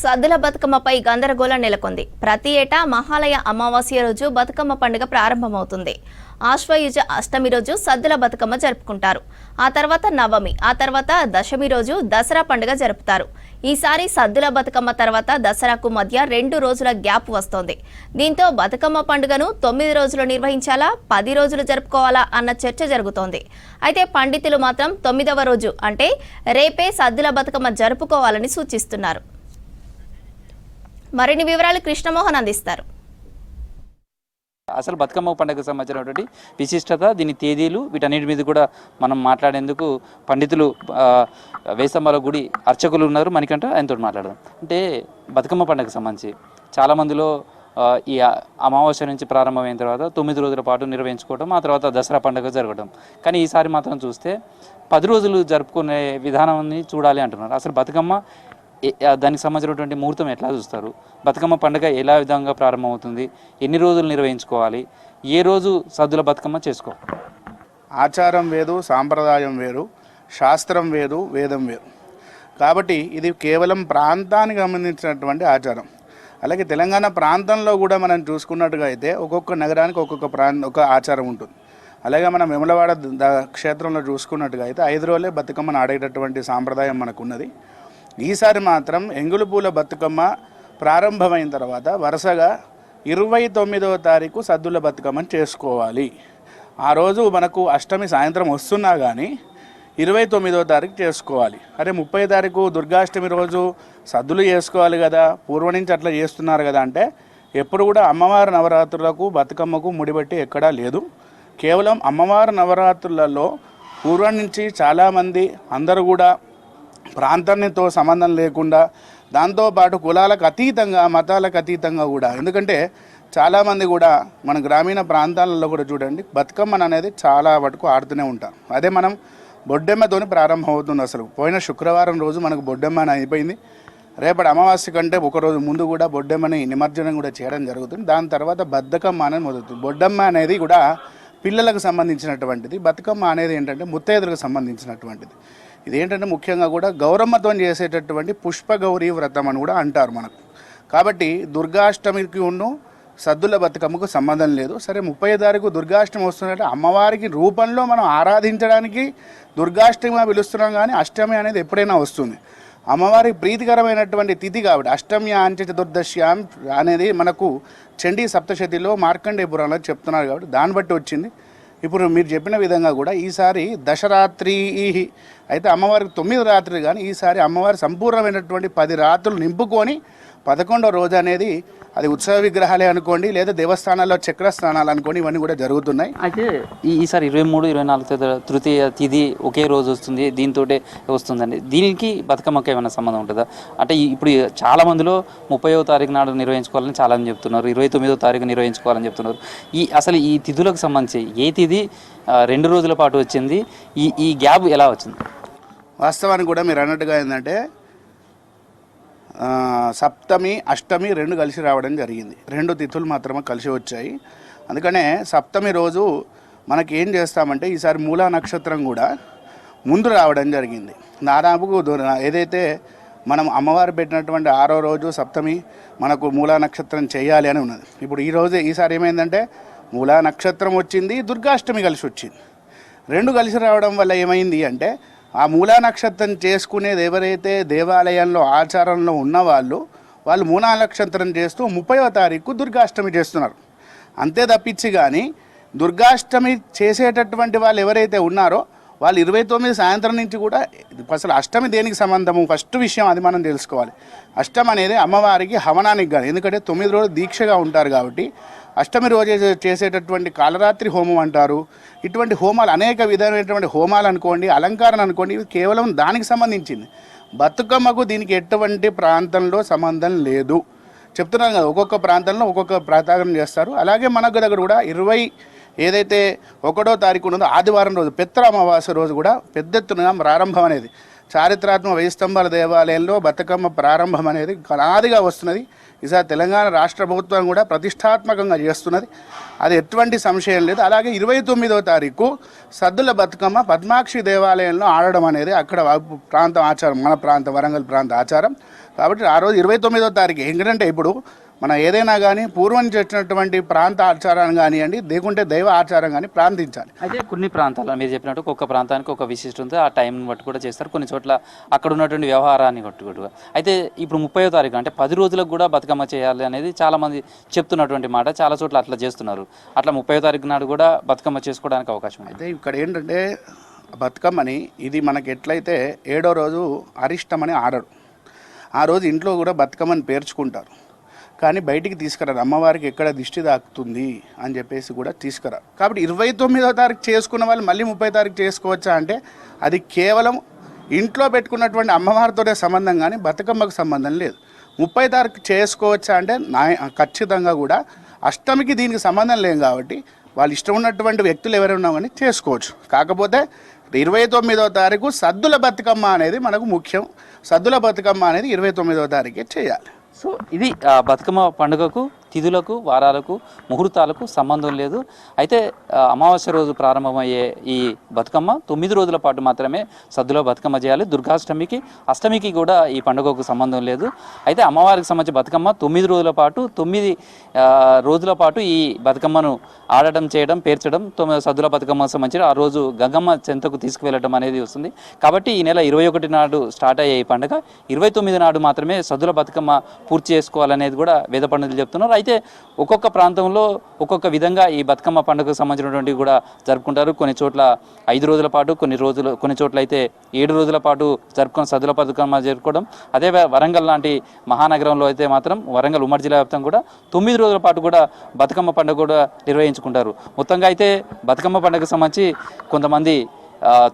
సద్దుల బతుకమ్మపై గందరగోళం నెలకొంది. ప్రతి ఏటా మహాలయ అమావాస్య రోజు బతుకమ్మ పండుగ ప్రారంభమవుతుంది. ఆశ్వయుజ అష్టమి రోజు సద్దుల బతుకమ్మ జరుపుకుంటారు. ఆ తర్వాత నవమి, ఆ తర్వాత దశమి రోజు దసరా పండుగ జరుపుతారు. ఈసారి సద్దుల బతుకమ్మ తర్వాత దసరాకు మధ్య 2 రోజుల గ్యాప్ వస్తోంది. దీంతో బతుకమ్మ పండుగను 9 రోజులు నిర్వహించాలా, 10 రోజులు జరుపుకోవాలా అన్న చర్చ జరుగుతోంది. అయితే పండితులు మాత్రం 9వ రోజు అంటే రేపే సద్దుల బతుకమ్మ జరుపుకోవాలని సూచిస్తున్నారు. మరిన్ని వివరాలు కృష్ణమోహన్ అందిస్తారు. అసలు బతుకమ్మ పండుగకు సంబంధించినటువంటి విశిష్టత, దీని తేదీలు, వీటన్నిటి మీద కూడా మనం మాట్లాడేందుకు పండితులు వేసమ్మల గుడి అర్చకులు ఉన్నారు. మనకంట ఆయనతో మాట్లాడదాం. అంటే బతుకమ్మ పండుగకు సంబంధించి చాలామందిలో ఈ అమావాస్య నుంచి ప్రారంభమైన తర్వాత 9 రోజుల పాటు నిర్వహించుకోవడం, ఆ తర్వాత దసరా పండుగ జరగడం. కానీ ఈసారి మాత్రం చూస్తే 10 రోజులు జరుపుకునే విధానాన్ని చూడాలి అంటున్నారు. అసలు బతుకమ్మ దానికి సంబంధించినటువంటి ముహూర్తం ఎట్లా చూస్తారు, బతుకమ్మ పండుగ ఎలా విధంగా ప్రారంభమవుతుంది, ఎన్ని రోజులు నిర్వహించుకోవాలి, ఏ రోజు సద్దుల బతుకమ్మ చేసుకోవాలి? ఆచారం వేరు, సాంప్రదాయం వేరు, శాస్త్రం వేరు, వేదం వేరు. కాబట్టి ఇది కేవలం ప్రాంతానికి సంబంధించినటువంటి ఆచారం. అలాగే తెలంగాణ ప్రాంతంలో కూడా మనం చూసుకున్నట్టుగా అయితే ఒక్కొక్క నగరానికి ఒక ఆచారం ఉంటుంది. అలాగే మనం వేములవాడ క్షేత్రంలో చూసుకున్నట్టుగా అయితే 5 రోజులే బతుకమ్మను ఆడేటటువంటి సాంప్రదాయం మనకు ఉన్నది. ఈసారి మాత్రం ఎంగులు పూల బతుకమ్మ ప్రారంభమైన తర్వాత వరుసగా 29వ తారీఖు సద్దుల బతుకమ్మని చేసుకోవాలి. ఆ రోజు మనకు అష్టమి సాయంత్రం వస్తున్నా కానీ 29వ తారీఖు చేసుకోవాలి. అరే 30 తారీఖు దుర్గాష్టమి రోజు సద్దులు చేసుకోవాలి కదా, పూర్వం నుంచి అట్లా చేస్తున్నారు కదా అంటే ఎప్పుడు కూడా అమ్మవారి నవరాత్రులకు బతుకమ్మకు ముడిపెట్టి ఎక్కడా లేదు. కేవలం అమ్మవారి నవరాత్రులలో పూర్వం నుంచి చాలామంది అందరూ కూడా ప్రాంతానితో సంబంధం లేకుండా, దాంతోపాటు కులాలకు అతీతంగా, మతాలకు అతీతంగా కూడా, ఎందుకంటే చాలామంది కూడా మన గ్రామీణ ప్రాంతాలలో కూడా చూడండి బతుకమ్మను అనేది చాలా వరకు ఆడుతూనే ఉంటాం. అదే మనం బొడ్డెమ్మతోని ప్రారంభం అవుతుంది. అసలు పోయిన శుక్రవారం రోజు మనకు బొడ్డెమ్మ అని అయిపోయింది. రేపటి అమావాస్య కంటే ఒకరోజు ముందు కూడా బొడ్డెమ్మని నిమజ్జనం కూడా చేయడం జరుగుతుంది. దాని తర్వాత బతుకమ్మ అనేది మొదలుతుంది. బొడ్డెమ్మ అనేది కూడా పిల్లలకు సంబంధించినటువంటిది, బతుకమ్మ అనేది ఏంటంటే ముత్తైదులకు సంబంధించినటువంటిది. ఇదేంటంటే ముఖ్యంగా కూడా గౌరమ్మతో చేసేటటువంటి పుష్పగౌరీ వ్రతం అని కూడా అంటారు మనకు. కాబట్టి దుర్గాష్టమికి సద్దుల బతుకమ్మకు సంబంధం లేదు. సరే 30 తారీఖు దుర్గాష్టమి వస్తున్నట్టు అమ్మవారికి రూపంలో మనం ఆరాధించడానికి దుర్గాష్టమి పిలుస్తున్నాం, కానీ అష్టమి అనేది ఎప్పుడైనా వస్తుంది. అమ్మవారికి ప్రీతికరమైనటువంటి తిథి కాబట్టి అష్టమి అంచె చతుర్దశ్యాం అనేది మనకు చండీ సప్తశతిలో మార్కండేయ పురాణంలో చెప్తున్నారు కాబట్టి దాన్ని బట్టి వచ్చింది. ఇప్పుడు మీరు చెప్పిన విధంగా కూడా ఈసారి దశరాత్రి అయితే అమ్మవారికి 9 రాత్రులు, కానీ ఈసారి అమ్మవారి సంపూర్ణమైనటువంటి 10 రాత్రులు నింపుకొని 11వ రోజు అనేది అది ఉత్సవ విగ్రహాలే అనుకోండి, లేదా దేవస్థానాల్లో చక్రస్థానాలు అనుకోండి, ఇవన్నీ కూడా జరుగుతున్నాయి. అయితే ఈసారి 23, 24 తృతీయ తిథి ఒకే రోజు వస్తుంది, దీంతో వస్తుందండి. దీనికి బతుకమ్మకి ఏమైనా సంబంధం ఉంటుందా? అంటే ఇప్పుడు చాలా మందిలో 30వ తారీఖు నాడు నిర్వహించుకోవాలని చాలామంది చెప్తున్నారు, 29వ తారీఖు నిర్వహించుకోవాలని చెప్తున్నారు. అసలు ఈ తిథులకు సంబంధించి ఏ తిథి 2 రోజుల పాటు వచ్చింది, ఈ గ్యాప్ ఎలా వచ్చింది? వాస్తవానికి కూడా మీరు అన్నట్టుగా ఏంటంటే సప్తమి అష్టమి 2 కలిసి రావడం జరిగింది. 2 తిథులు మాత్రమే కలిసి వచ్చాయి. అందుకనే సప్తమి రోజు మనకి ఏం చేస్తామంటే ఈసారి మూలా నక్షత్రం కూడా ముందు రావడం జరిగింది. దాదాపుకు ఏదైతే మనం అమ్మవారు పెట్టినటువంటి 6వ రోజు సప్తమి మనకు మూలా నక్షత్రం చేయాలి అని ఉన్నది. ఇప్పుడు ఈసారి ఏమైందంటే మూలా నక్షత్రం వచ్చింది, దుర్గాష్టమి కలిసి వచ్చింది. 2 కలిసి రావడం వల్ల ఏమైంది అంటే ఆ మూలా నక్షత్రం చేసుకునేది ఎవరైతే దేవాలయంలో ఆచారంలో ఉన్నవాళ్ళు మూలా నక్షత్రం చేస్తూ 30వ తారీఖు దుర్గాష్టమి చేస్తున్నారు. అంతే తప్పించి కానీ దుర్గాష్టమి చేసేటటువంటి వాళ్ళు ఎవరైతే ఉన్నారో వాళ్ళు 29 సాయంత్రం నుంచి కూడా అసలు అష్టమి దేనికి సంబంధము, ఫస్ట్ విషయం అది మనం తెలుసుకోవాలి. అష్టమి అనేది అమ్మవారికి హవనానికి కానీ, ఎందుకంటే 9 రోజులు దీక్షగా ఉంటారు కాబట్టి అష్టమి రోజు చేసేటటువంటి కాలరాత్రి హోమం అంటారు. ఇటువంటి హోమాలు అనేక విధమైనటువంటి హోమాలు అనుకోండి, అలంకారం అనుకోండి, ఇవి కేవలం దానికి సంబంధించింది. బతుకమ్మకు దీనికి ఎటువంటి ప్రాంతంలో సంబంధం లేదు. చెప్తున్నాను కదా, ఒక్కొక్క ప్రాంతంలో ఒక్కొక్క ప్రాతాగం చేస్తారు. అలాగే మనకు దగ్గర కూడా 20 ఏదైతే 1వ తారీఖు ఉన్నదో ఆదివారం రోజు పెత్ర అమావాస్య రోజు కూడా పెద్ద ఎత్తున ప్రారంభం అనేది చారిత్రాత్మక 1000 స్తంభాల దేవాలయంలో బతుకమ్మ ప్రారంభం అనేది అనాదిగా వస్తున్నది. ఈసారి తెలంగాణ రాష్ట్ర ప్రభుత్వం కూడా ప్రతిష్టాత్మకంగా చేస్తున్నది, అది ఎటువంటి సంశయం లేదు. అలాగే 29వ తారీఖు సద్దుల బతుకమ్మ పద్మాక్షి దేవాలయంలో ఆడడం అనేది అక్కడ ప్రాంతం ఆచారం, మన ప్రాంతం వరంగల్ ప్రాంత ఆచారం. కాబట్టి ఆ రోజు 29వ తారీఖు ఎందుకంటే ఇప్పుడు మనం ఏదైనా కానీ పూర్వం చేసినటువంటి ప్రాంత ఆచారాన్ని కానివ్వండి లేకుంటే దైవ ఆచారం కానీ ప్రార్థించాలి. అయితే కొన్ని ప్రాంతాల్లో మీరు చెప్పినట్టు ఒక్కొక్క ప్రాంతానికి ఒక విశిష్టత ఉంది, ఆ టైంని బట్టి కూడా చేస్తారు. కొన్ని చోట్ల అక్కడ ఉన్నటువంటి వ్యవహారాన్ని కొట్టుకుంటుగా అయితే ఇప్పుడు 30వ తారీఖు అంటే 10 రోజులకు కూడా బతుకమ్మ చేయాలి అనేది చాలామంది చెప్తున్నటువంటి మాట. చాలా చోట్ల అట్లా చేస్తున్నారు. అట్లా 30వ తారీఖు నాడు కూడా బతుకమ్మ చేసుకోవడానికి అవకాశం ఉంది. అయితే ఇక్కడ ఏంటంటే బతుకమ్మని ఇది మనకి ఎట్లయితే 7వ రోజు అరిష్టం అని ఆడరు, ఆ రోజు ఇంట్లో కూడా బతుకమ్మని పేర్చుకుంటారు కానీ బయటికి తీసుకురారు. అమ్మవారికి ఎక్కడ దిష్టి తాకుతుంది అని చెప్పేసి కూడా తీసుకురారు. కాబట్టి 29వ తారీఖు చేసుకున్న వాళ్ళు మళ్ళీ 30వ తారీఖు చేసుకోవచ్చా అంటే అది కేవలం ఇంట్లో పెట్టుకున్నటువంటి అమ్మవారితోనే సంబంధం కానీ బతుకమ్మకు సంబంధం లేదు. 30వ తారీఖు చేసుకోవచ్చా అంటే ఖచ్చితంగా కూడా అష్టమికి దీనికి సంబంధం లేదు కాబట్టి వాళ్ళు ఇష్టం ఉన్నటువంటి వ్యక్తులు ఎవరైనా కానీ చేసుకోవచ్చు. కాకపోతే 29వ తారీఖు సద్దుల బతుకమ్మ అనేది మనకు ముఖ్యం. సద్దుల బతుకమ్మ అనేది 29వ తారీఖే చేయాలి. సో ఇది బతుకమ్మ పండుగకు తిథులకు వారాలకు ముహూర్తాలకు సంబంధం లేదు. అయితే అమావాస్య రోజు ప్రారంభమయ్యే ఈ బతుకమ్మ 9 రోజుల పాటు మాత్రమే సద్దులో బతుకమ్మ చేయాలి. దుర్గాష్టమికి అష్టమికి కూడా ఈ పండుగకు సంబంధం లేదు. అయితే అమ్మవారికి సంబంధించి బతుకమ్మ 9 రోజుల పాటు 9 రోజుల పాటు ఈ బతుకమ్మను ఆడటం చేయడం పేర్చడం సద్దుల బతుకమ్మ సంబంధించి ఆ రోజు గంగమ్మ చెంతకు తీసుకువెళ్ళడం అనేది వస్తుంది. కాబట్టి ఈ నెల 21 నాడు స్టార్ట్ అయ్యే ఈ పండుగ 29 నాడు మాత్రమే సద్దుల బతుకమ్మ పూర్తి చేసుకోవాలనేది కూడా వేద పండితులు చెప్తున్నారు. అయితే ఒక్కొక్క ప్రాంతంలో ఒక్కొక్క విధంగా ఈ బతుకమ్మ పండుగకు సంబంధించినటువంటి కూడా జరుపుకుంటారు. కొన్ని చోట్ల 5 రోజుల పాటు, కొన్ని చోట్ల అయితే 7 రోజుల పాటు జరుపుకొని సద్దుల బతుకమ్మ జరుపుకోవడం. అదే వరంగల్ లాంటి మహానగరంలో అయితే మాత్రం వరంగల్ ఉమ్మడి జిల్లా వ్యాప్తంగా కూడా 9 రోజుల పాటు కూడా బతుకమ్మ పండుగ కూడా నిర్వహించుకుంటారు. మొత్తంగా అయితే బతుకమ్మ పండుగకు సంబంధించి కొంతమంది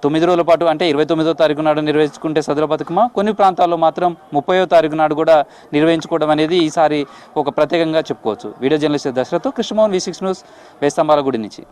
9 రోజుల పాటు అంటే 29వ తారీఖు నాడు నిర్వహించుకుంటే సద్దుల బతుకమ్మ, కొన్ని ప్రాంతాల్లో మాత్రం 30వ తారీఖు నాడు కూడా నిర్వహించుకోవడం అనేది ఈసారి ఒక ప్రత్యేకంగా చెప్పుకోవచ్చు. Video journalist Dasharath, Krishnamohan, V6 news, వేస్తంబాల గుడి నుంచి.